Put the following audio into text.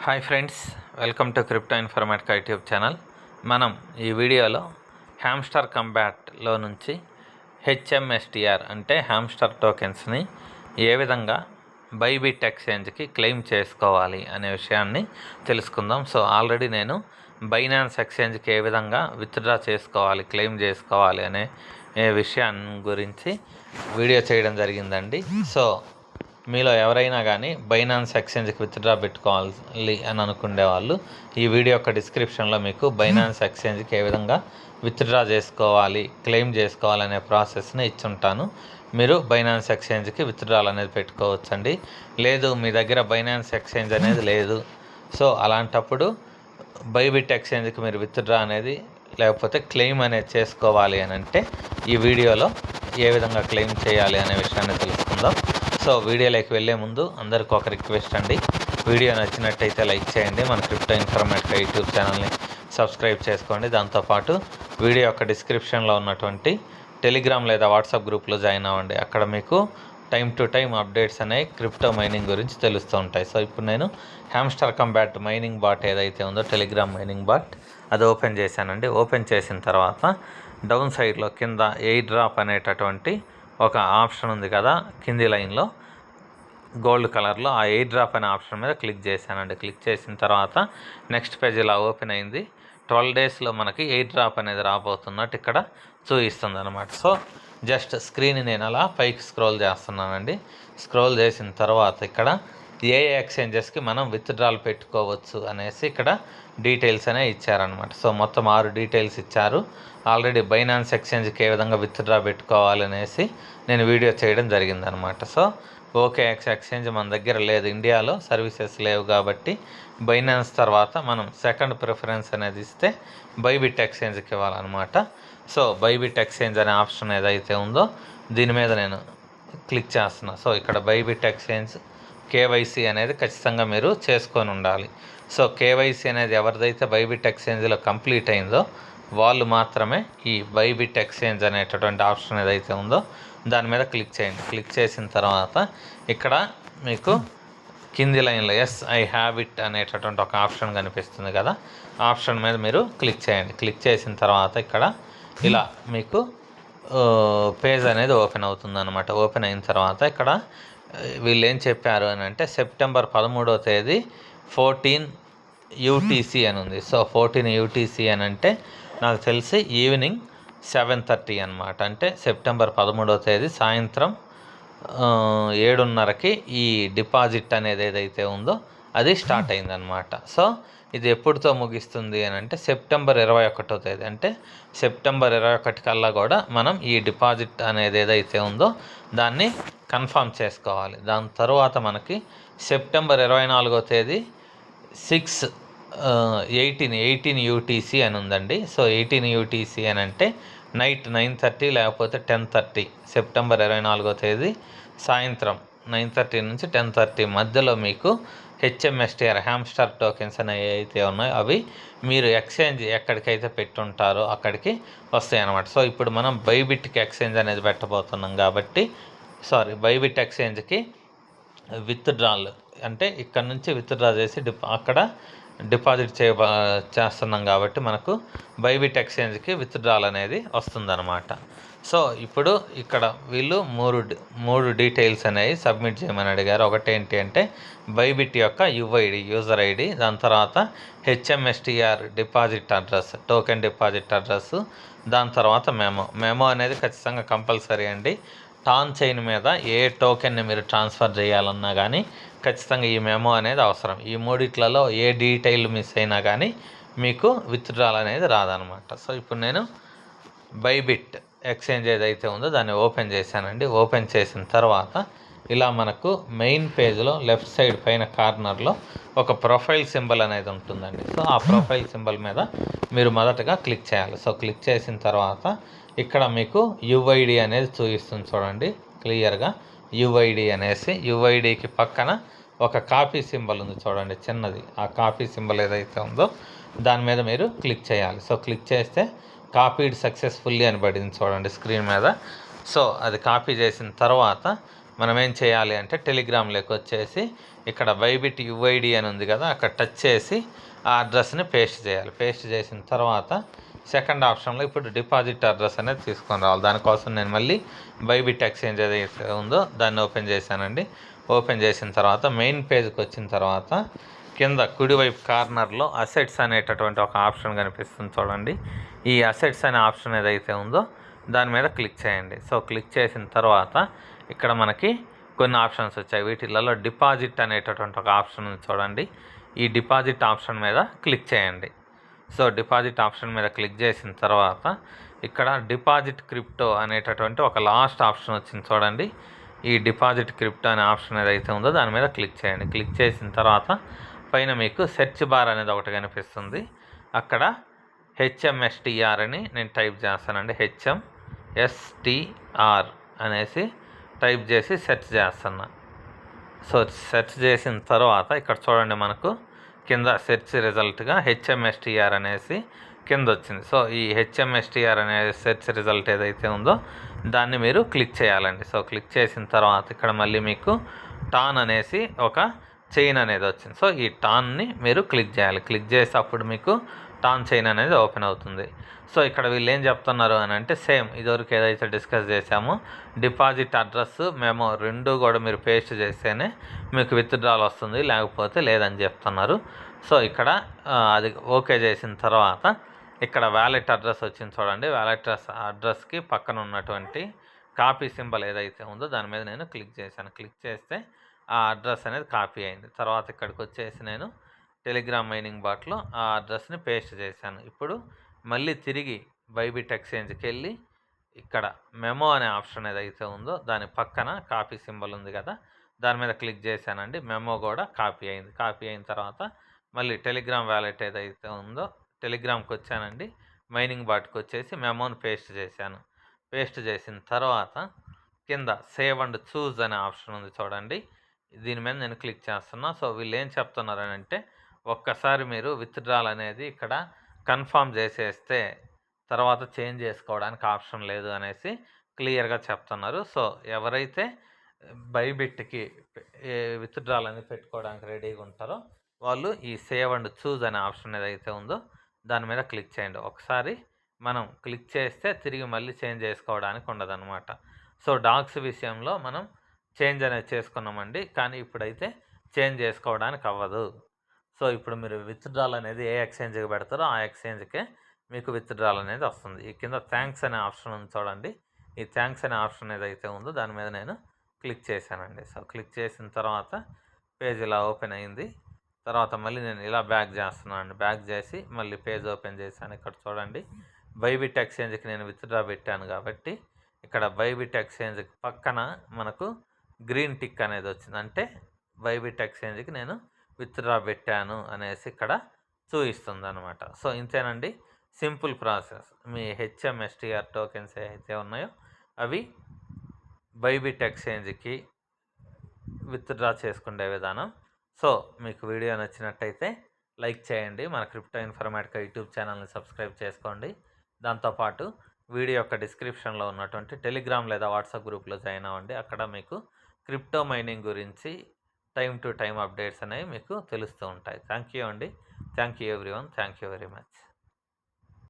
Hi friends, welcome to crypto Informatica YouTube channel. మనం ఈ వీడియోలో హ్యామ్స్టర్ కంబాట్లో నుంచి హెచ్ఎంఎస్టిఆర్ అంటే హ్యామ్స్టర్ టోకెన్స్ని ఏ విధంగా బైబిట్ ఎక్స్చేంజ్కి క్లెయిమ్ చేసుకోవాలి అనే విషయాన్ని తెలుసుకుందాం. సో ఆల్రెడీ నేను బైనాన్స్ ఎక్స్చేంజ్కి ఏ విధంగా విత్డ్రా చేసుకోవాలి, క్లెయిమ్ చేసుకోవాలి అనే విషయాన్ని గురించి వీడియో చేయడం జరిగిందండి. సో మీలో ఎవరైనా కానీ బైనాన్స్ ఎక్స్చేంజ్కి విత్డ్రా పెట్టుకోవాలి అని అనుకునే వాళ్ళు ఈ వీడియో యొక్క డిస్క్రిప్షన్లో మీకు బైనాన్స్ ఎక్స్చేంజ్కి ఏ విధంగా విత్డ్రా చేసుకోవాలి, క్లెయిమ్ చేసుకోవాలి అనే ప్రాసెస్ని ఇచ్చుంటాను. మీరు బైనాన్స్ ఎక్స్చేంజ్కి విత్డ్రాల్ అనేది పెట్టుకోవచ్చండి. లేదు మీ దగ్గర బైనాన్స్ ఎక్స్చేంజ్ అనేది లేదు, సో అలాంటప్పుడు బైబిట్ ఎక్స్చేంజ్కి మీరు విత్డ్రా అనేది లేకపోతే క్లెయిమ్ అనేది చేసుకోవాలి అని అంటే ఈ వీడియోలో ఏ విధంగా క్లెయిమ్ చేయాలి అనే విషయాన్ని తెలుసుకుందాం. సో వీడియోలోకి వెళ్ళే ముందు అందరికీ ఒక రిక్వెస్ట్ అండి, వీడియో నచ్చినట్టయితే లైక్ చేయండి, మన క్రిప్టో ఇన్ఫర్మేటికా యూట్యూబ్ ఛానల్ని సబ్స్క్రైబ్ చేసుకోండి. దాంతోపాటు వీడియో యొక్క డిస్క్రిప్షన్లో ఉన్నటువంటి టెలిగ్రామ్ లేదా వాట్సాప్ గ్రూప్లో జాయిన్ అవ్వండి. అక్కడ మీకు టైం టు టైం అప్డేట్స్ అనేవి క్రిప్టో మైనింగ్ గురించి తెలుస్తూ ఉంటాయి. సో ఇప్పుడు నేను హ్యామ్స్టర్ కంబాట్ మైనింగ్ బాట్ ఏదైతే ఉందో టెలిగ్రామ్ మైనింగ్ బాట్ అది ఓపెన్ చేశానండి. ఓపెన్ చేసిన తర్వాత డౌన్ సైడ్లో కింద ఎయిర్ డ్రాప్ అనేటటువంటి ఒక ఆప్షన్ ఉంది కదా, కింది లైన్లో గోల్డ్ కలర్లో ఆ ఎయిర్ డ్రాప్ అనే ఆప్షన్ మీద క్లిక్ చేశానండి. క్లిక్ చేసిన తర్వాత నెక్స్ట్ పేజ్ ఇలా ఓపెన్ అయింది. 12 డేస్లో మనకి ఎయిర్ డ్రాప్ అనేది రాబోతున్నట్టు ఇక్కడ చూపిస్తుంది అనమాట. సో జస్ట్ స్క్రీన్ నేను అలా పైకి స్క్రోల్ చేస్తున్నానండి. స్క్రోల్ చేసిన తర్వాత ఇక్కడ ఏ ఎక్స్చేంజెస్కి మనం విత్డ్రాల్ పెట్టుకోవచ్చు అనేసి ఇక్కడ డీటెయిల్స్ అనేవి ఇచ్చారనమాట. సో మొత్తం 6 డీటెయిల్స్ ఇచ్చారు. ఆల్రెడీ బైనాన్స్ ఎక్స్చేంజ్కి ఏ విధంగా విత్డ్రా పెట్టుకోవాలి అనేసి నేను వీడియో చేయడం జరిగిందనమాట. సో ఓకేఎక్స్ ఎక్స్చేంజ్ మన దగ్గర లేదు, ఇండియాలో సర్వీసెస్ లేవు కాబట్టి బైనాన్స్ తర్వాత మనం సెకండ్ ప్రిఫరెన్స్ అనేది ఇస్తే బైబిట్ ఎక్స్చేంజ్కి ఇవ్వాలన్నమాట. సో బైబిట్ ఎక్స్చేంజ్ అనే ఆప్షన్ ఏదైతే ఉందో దీని మీద నేను క్లిక్ చేస్తున్నా. సో ఇక్కడ బైబిట్ ఎక్స్చేంజ్ కేవైసీ అనేది ఖచ్చితంగా మీరు చేసుకొని ఉండాలి. సో కేవైసీ అనేది ఎవరిదైతే బైబిట్ ఎక్స్చేంజ్లో కంప్లీట్ అయిందో వాళ్ళు మాత్రమే ఈ బైబిట్ ఎక్స్చేంజ్ అనేటటువంటి ఆప్షన్ ఏదైతే ఉందో దాని మీద క్లిక్ చేయండి. క్లిక్ చేసిన తర్వాత ఇక్కడ మీకు కింది లైన్లో ఎస్ ఐ హ్యావ్ ఇట్ అనేటటువంటి ఒక ఆప్షన్ కనిపిస్తుంది కదా, ఆప్షన్ మీద మీరు క్లిక్ చేయండి. క్లిక్ చేసిన తర్వాత ఇక్కడ ఇలా మీకు పేజ్ అనేది ఓపెన్ అవుతుంది అనమాట. ఓపెన్ అయిన తర్వాత ఇక్కడ వీళ్ళు ఏం చెప్పారు అని అంటే సెప్టెంబర్ 13వ తేదీ 14 UTC అని ఉంది. సో 14 UTC అని అంటే నాకు తెలిసి ఈవినింగ్ 7:30 అనమాట. అంటే సెప్టెంబర్ 13వ తేదీ సాయంత్రం 7:30కి ఈ డిపాజిట్ అనేది ఏదైతే ఉందో అది స్టార్ట్ అయిందనమాట. సో ఇది ఎప్పుడుతో ముగిస్తుంది అని అంటే సెప్టెంబర్ 21వ తేదీ, అంటే సెప్టెంబర్ 21 కల్లా కూడా మనం ఈ డిపాజిట్ అనేది ఏదైతే ఉందో దాన్ని కన్ఫర్మ్ చేసుకోవాలి. దాని తర్వాత మనకి సెప్టెంబర్ 24వ తేదీ 18 UTC అని ఉందండి. సో 18 UTC అని అంటే నైట్ 9:30 లేకపోతే 10:30, సెప్టెంబర్ 24వ తేదీ సాయంత్రం 9:30 నుంచి 10:30 మధ్యలో మీకు హెచ్ఎంఎస్టిఆర్ హ్యామ్స్టర్ టోకెన్స్ అనేవి అయితే ఉన్నాయో అవి మీరు ఎక్స్చేంజ్ ఎక్కడికైతే పెట్టుంటారో అక్కడికి వస్తాయి అన్నమాట. సో ఇప్పుడు మనం బైబిట్కి ఎక్స్చేంజ్ అనేది పెట్టబోతున్నాం కాబట్టి బైబిట్ ఎక్స్చేంజ్కి విత్డ్రాల్ అంటే ఇక్కడ నుంచి విత్డ్రా చేసి అక్కడ డిపాజిట్ చేస్తున్నాం కాబట్టి మనకు బైబిట్ ఎక్స్చేంజ్కి విత్డ్రాల్ అనేది వస్తుందన్నమాట. సో ఇప్పుడు ఇక్కడ వీళ్ళు మూడు డీటెయిల్స్ అనేవి సబ్మిట్ చేయమని అడిగారు. ఒకటి ఏంటి అంటే బైబిట్ యొక్క యుఐడి, యూజర్ ఐడి, దాని తర్వాత HMSTR deposit address, token deposit address, దాని తర్వాత మెమో అనేది ఖచ్చితంగా కంపల్సరీ అండి. టాన్ చైన్ మీద ఏ టోకెన్ని మీరు ట్రాన్స్ఫర్ చేయాలన్నా కానీ ఖచ్చితంగా ఈ మెమో అనేది అవసరం. ఈ మూడిట్లలో ఏ డీటెయిల్ మిస్ అయినా కానీ మీకు విత్డ్రాల్ అనేది రాదనమాట. సో ఇప్పుడు నేను బైబిట్ ఎక్స్చేంజ్ ఏదైతే ఉందో దాన్ని ఓపెన్ చేశానండి. ఓపెన్ చేసిన తర్వాత ఇలా మనకు మెయిన్ పేజ్లో లెఫ్ట్ సైడ్ పైన కార్నర్లో ఒక ప్రొఫైల్ సింబల్ అనేది ఉంటుందండి. సో ఆ ప్రొఫైల్ సింబల్ మీద మీరు మొదటగా క్లిక్ చేయాలి. సో క్లిక్ చేసిన తర్వాత ఇక్కడ మీకు యుఐడి అనేది చూపిస్తుంది చూడండి క్లియర్గా. యుఐడి అనేసి యుఐడికి పక్కన ఒక కాపీ సింబల్ ఉంది చూడండి చిన్నది, ఆ కాపీ సింబల్ ఏదైతే ఉందో దాని మీద మీరు క్లిక్ చేయాలి. సో క్లిక్ చేస్తే కాపీడ్ సక్సెస్ఫుల్లీ అని పడింది చూడండి స్క్రీన్ మీద. సో అది కాపీ చేసిన తర్వాత మనం ఏం చేయాలి అంటే టెలిగ్రామ్లోకి వచ్చేసి ఇక్కడ బైబిట్ యుఐడి అని ఉంది కదా, అక్కడ టచ్ చేసి ఆ అడ్రస్ని పేస్ట్ చేయాలి. పేస్ట్ చేసిన తర్వాత సెకండ్ ఆప్షన్లో ఇప్పుడు డిపాజిట్ అడ్రస్ అనేది తీసుకొని రావాలి. దానికోసం నేను మళ్ళీ బైబిట్ ఎక్స్చేంజ్ ఏదైతే ఉందో దాన్ని ఓపెన్ చేశానండి. ఓపెన్ చేసిన తర్వాత మెయిన్ పేజ్కి వచ్చిన తర్వాత కింద కుడివైపు కార్నర్లో అసెట్స్ అనేటటువంటి ఒక ఆప్షన్ కనిపిస్తుంది చూడండి. ఈ అసెట్స్ అనే ఆప్షన్ ఏదైతే ఉందో దాని మీద క్లిక్ చేయండి. సో క్లిక్ చేసిన తర్వాత ఇక్కడ మనకి కొన్ని ఆప్షన్స్ వచ్చాయి. వీటిలలో డిపాజిట్ అనేటటువంటి ఒక ఆప్షన్ ఉంది చూడండి. ఈ డిపాజిట్ ఆప్షన్ మీద క్లిక్ చేయండి. సో డిపాజిట్ ఆప్షన్ మీద క్లిక్ చేసిన తర్వాత ఇక్కడ డిపాజిట్ క్రిప్టో అనేటటువంటి ఒక లాస్ట్ ఆప్షన్ వచ్చింది చూడండి. ఈ డిపాజిట్ క్రిప్టో అనే ఆప్షన్ ఏదైతే ఉందో దాని మీద క్లిక్ చేయండి. క్లిక్ చేసిన తర్వాత పైన మీకు సెర్చ్ బార్ అనేది ఒకటి కనిపిస్తుంది. అక్కడ HMSTR అని నేను టైప్ చేస్తానండి. HMSTR అనేసి టైప్ చేసి సెర్చ్ చేస్తున్నా. సో సెర్చ్ చేసిన తర్వాత ఇక్కడ చూడండి, మనకు కింద సెర్చ్ రిజల్ట్గా HMSTR అనేసి కింద వచ్చింది. సో ఈ HMSTR అనే సెర్చ్ రిజల్ట్ ఏదైతే ఉందో దాన్ని మీరు క్లిక్ చేయాలండి. సో క్లిక్ చేసిన తర్వాత ఇక్కడ మళ్ళీ మీకు టాన్ అనేసి ఒక చైన్ అనేది వచ్చింది. సో ఈ టాన్ని మీరు క్లిక్ చేయాలి. క్లిక్ చేసి అప్పుడు మీకు టాన్ చైన్ అనేది ఓపెన్ అవుతుంది. సో ఇక్కడ వీళ్ళు ఏం చెప్తున్నారు అని అంటే సేమ్ ఇదివరకు ఏదైతే డిస్కస్ చేసామో డిపాజిట్ అడ్రస్ మెమో రెండు కూడా మీరు పేస్ట్ చేస్తేనే మీకు విత్డ్రాల్ వస్తుంది, లేకపోతే లేదని చెప్తున్నారు. సో ఇక్కడ అది ఓకే చేసిన తర్వాత ఇక్కడ వ్యాలెట్ అడ్రస్ వచ్చింది చూడండి. వ్యాలెట్ అడ్రస్కి పక్కన ఉన్నటువంటి కాపీ సింబల్ ఏదైతే ఉందో దాని మీద నేను క్లిక్ చేశాను. క్లిక్ చేస్తే ఆ అడ్రస్ అనేది కాపీ అయింది. తర్వాత ఇక్కడికి వచ్చేసి నేను టెలిగ్రామ్ మైనింగ్ బాట్లో ఆ అడ్రస్ని పేస్ట్ చేశాను. ఇప్పుడు మళ్ళీ తిరిగి బైబిట్ ఎక్స్చేంజ్కి వెళ్ళి ఇక్కడ మెమో అనే ఆప్షన్ ఏదైతే ఉందో దాని పక్కన కాపీ సింబల్ ఉంది కదా, దాని మీద క్లిక్ చేశానండి. మెమో కూడా కాపీ అయింది. కాపీ అయిన తర్వాత మళ్ళీ టెలిగ్రామ్ వ్యాలెట్ ఏదైతే ఉందో టెలిగ్రామ్కి వచ్చానండి. మైనింగ్ బాట్కి వచ్చేసి మెమోని పేస్ట్ చేశాను. పేస్ట్ చేసిన తర్వాత కింద సేవ్ అండ్ చూజ్ అనే ఆప్షన్ ఉంది చూడండి. దీని మీద నేను క్లిక్ చేస్తున్నా. సో వీళ్ళు ఏం చెప్తున్నారని అంటే ఒక్కసారి మీరు విత్డ్రాల్ అనేది ఇక్కడ కన్ఫర్మ్ చేసేస్తే తర్వాత చేంజ్ చేసుకోవడానికి ఆప్షన్ లేదు అనేసి క్లియర్గా చెప్తున్నారు. సో ఎవరైతే బైబిట్కి విత్డ్రాల్ అనేది పెట్టుకోవడానికి రెడీగా ఉంటారో వాళ్ళు ఈ సేవ్ అండ్ చూజ్ అనే ఆప్షన్ ఏదైతే ఉందో దాని మీద క్లిక్ చేయండి. ఒకసారి మనం క్లిక్ చేస్తే తిరిగి మళ్ళీ చేంజ్ చేసుకోవడానికి ఉండదన్నమాట. సో డాక్స్ విషయంలో మనం చేంజ్ అనేది చేసుకున్నామండి, కానీ ఇప్పుడైతే చేంజ్ చేసుకోవడానికి అవ్వదు. సో ఇప్పుడు మీరు విత్డ్రాల్ అనేది ఏ ఎక్స్చేంజ్కి పెడతారో ఆ ఎక్స్చేంజ్కే మీకు విత్డ్రాల్ అనేది వస్తుంది. ఈ కింద థ్యాంక్స్ అనే ఆప్షన్ ఉంది చూడండి. ఈ థ్యాంక్స్ అనే ఆప్షన్ ఏదైతే ఉందో దాని మీద నేను క్లిక్ చేశానండి. సో క్లిక్ చేసిన తర్వాత పేజ్ ఇలా ఓపెన్ అయింది. తర్వాత మళ్ళీ నేను ఇలా బ్యాక్ చేస్తున్నాను. బ్యాక్ చేసి మళ్ళీ పేజ్ ఓపెన్ చేశాను. ఇక్కడ చూడండి, బైబిట్ ఎక్స్చేంజ్కి నేను విత్డ్రా పెట్టాను కాబట్టి ఇక్కడ బైబిట్ ఎక్స్చేంజ్కి పక్కన మనకు గ్రీన్ టిక్ అనేది వచ్చింది. అంటే బైబిట్ ఎక్స్చేంజ్కి నేను విత్డ్రా పెట్టాను అనేసి ఇక్కడ చూపిస్తుంది అనమాట. సో ఇంతేనండి, సింపుల్ ప్రాసెస్. మీ HMSTR టోకెన్స్ ఏవైతే ఉన్నాయో అవి బైబిట్ ఎక్స్చేంజ్కి విత్డ్రా చేసుకునే విధానం. సో మీకు వీడియో నచ్చినట్టయితే లైక్ చేయండి. మన క్రిప్టో ఇన్ఫర్మేటికా యూట్యూబ్ ఛానల్ని సబ్స్క్రైబ్ చేసుకోండి. దాంతోపాటు వీడియో యొక్క డిస్క్రిప్షన్లో ఉన్నటువంటి టెలిగ్రామ్ లేదా వాట్సాప్ గ్రూప్లో జాయిన్ అవ్వండి. అక్కడ మీకు క్రిప్టో మైనింగ్ గురించి టైం టు టైం అప్డేట్స్ అనేవి మీకు తెలుస్తూ ఉంటాయి. థ్యాంక్ యూ అండి. Thank you everyone. Thank you very much.